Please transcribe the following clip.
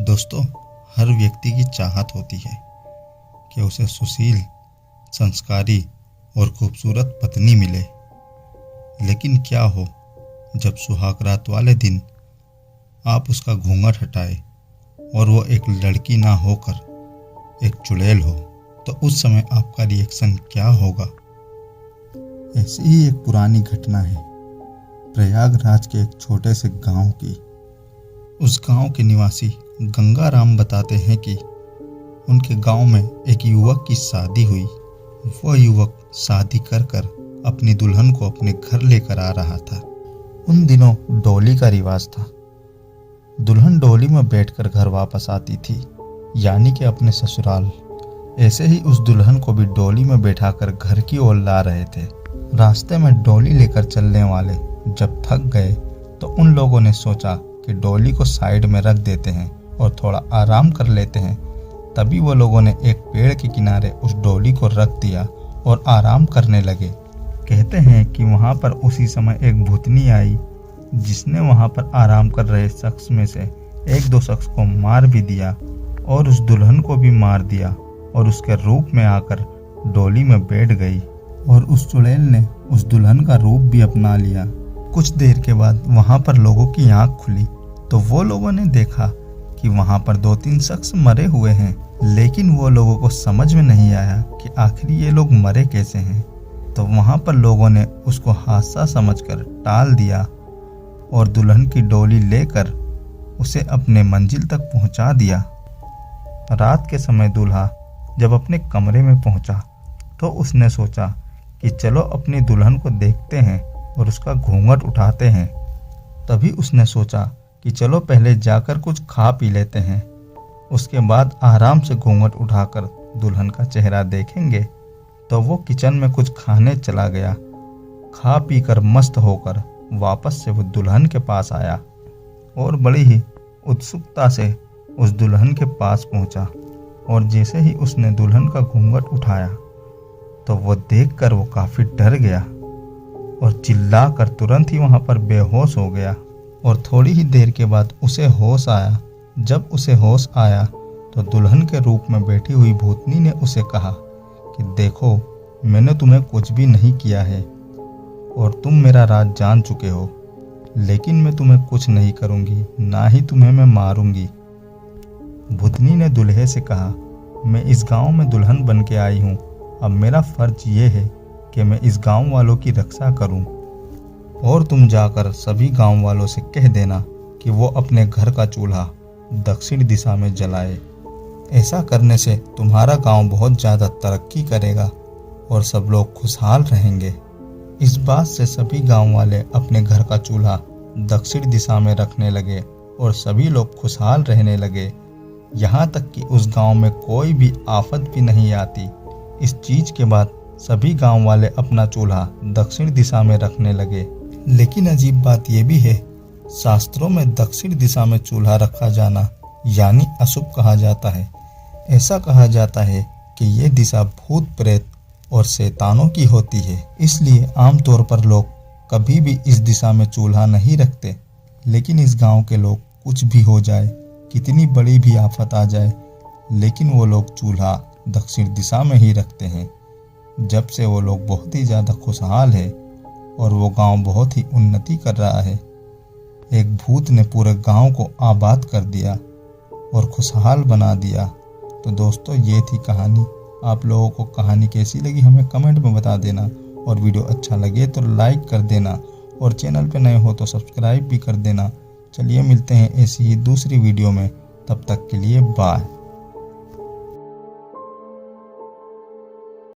दोस्तों, हर व्यक्ति की चाहत होती है कि उसे सुशील, संस्कारी और खूबसूरत पत्नी मिले। लेकिन क्या हो जब सुहाग रात वाले दिन आप उसका घूंघट हटाए और वो एक लड़की ना होकर एक चुड़ैल हो, तो उस समय आपका रिएक्शन क्या होगा? ऐसी ही एक पुरानी घटना है प्रयागराज के एक छोटे से गांव की। उस गांव के निवासी गंगाराम बताते हैं कि उनके गांव में एक युवक की शादी हुई। वह युवक शादी कर अपनी दुल्हन को अपने घर लेकर आ रहा था। उन दिनों डोली का रिवाज था। दुल्हन डोली में बैठकर घर वापस आती थी, यानी कि अपने ससुराल। ऐसे ही उस दुल्हन को भी डोली में बैठाकर घर की ओर ला रहे थे। रास्ते में डोली लेकर चलने वाले जब थक गए तो उन लोगों ने सोचा कि डोली को साइड में रख देते हैं और थोड़ा आराम कर लेते हैं। तभी वो लोगों ने एक पेड़ के किनारे उस डोली को रख दिया और आराम करने लगे। कहते हैं कि वहाँ पर उसी समय एक भूतनी आई, जिसने वहाँ पर आराम कर रहे शख्स में से एक दो शख्स को मार भी दिया और उस दुल्हन को भी मार दिया और उसके रूप में आकर डोली में बैठ गई। और उस चुड़ैल ने उस दुल्हन का रूप भी अपना लिया। कुछ देर के बाद वहाँ पर लोगों की आँख खुली तो वो लोगों ने देखा कि वहाँ पर 2-3 शख्स मरे हुए हैं। लेकिन वो लोगों को समझ में नहीं आया कि आखिर ये लोग मरे कैसे हैं। तो वहाँ पर लोगों ने उसको हादसा समझकर टाल दिया और दुल्हन की डोली लेकर उसे अपने मंजिल तक पहुँचा दिया। रात के समय दूल्हा जब अपने कमरे में पहुँचा तो उसने सोचा कि चलो अपनी दुल्हन को देखते हैं और उसका घूंघट उठाते हैं। तभी उसने सोचा कि चलो पहले जाकर कुछ खा पी लेते हैं, उसके बाद आराम से घूंघट उठाकर दुल्हन का चेहरा देखेंगे। तो वो किचन में कुछ खाने चला गया। खा पी कर मस्त होकर वापस से वो दुल्हन के पास आया और बड़ी ही उत्सुकता से उस दुल्हन के पास पहुंचा। और जैसे ही उसने दुल्हन का घूंघट उठाया तो वो देखकर वो काफ़ी डर गया और चिल्लाकर तुरंत ही वहाँ पर बेहोश हो गया। और थोड़ी ही देर के बाद उसे होश आया। जब उसे होश आया तो दुल्हन के रूप में बैठी हुई भूतनी ने उसे कहा कि देखो, मैंने तुम्हें कुछ भी नहीं किया है और तुम मेरा राज जान चुके हो, लेकिन मैं तुम्हें कुछ नहीं करूँगी, ना ही तुम्हें मैं मारूंगी। भूतनी ने दूल्हे से कहा, मैं इस गांव में दुल्हन बन के आई हूँ। अब मेरा फर्ज ये है कि मैं इस गांव वालों की रक्षा करूं और तुम जाकर सभी गांव वालों से कह देना कि वो अपने घर का चूल्हा दक्षिण दिशा में जलाए। ऐसा करने से तुम्हारा गांव बहुत ज़्यादा तरक्की करेगा और सब लोग खुशहाल रहेंगे। इस बात से सभी गांव वाले अपने घर का चूल्हा दक्षिण दिशा में रखने लगे और सभी लोग खुशहाल रहने लगे। यहाँ तक कि उस गांव में कोई भी आफत भी नहीं आती। इस चीज़ के बाद सभी गांव वाले अपना चूल्हा दक्षिण दिशा में रखने लगे। लेकिन अजीब बात यह भी है, शास्त्रों में दक्षिण दिशा में चूल्हा रखा जाना यानी अशुभ कहा जाता है। ऐसा कहा जाता है कि यह दिशा भूत प्रेत और शैतानों की होती है, इसलिए आमतौर पर लोग कभी भी इस दिशा में चूल्हा नहीं रखते। लेकिन इस गांव के लोग कुछ भी हो जाए, कितनी बड़ी भी आफत आ जाए, लेकिन वो लोग चूल्हा दक्षिण दिशा में ही रखते हैं। जब से वो लोग बहुत ही ज़्यादा खुशहाल है और वो गांव बहुत ही उन्नति कर रहा है। एक भूत ने पूरे गांव को आबाद कर दिया और खुशहाल बना दिया। तो दोस्तों, ये थी कहानी। आप लोगों को कहानी कैसी लगी हमें कमेंट में बता देना और वीडियो अच्छा लगे तो लाइक कर देना और चैनल पे नए हो तो सब्सक्राइब भी कर देना। चलिए मिलते हैं ऐसी ही दूसरी वीडियो में, तब तक के लिए बाय।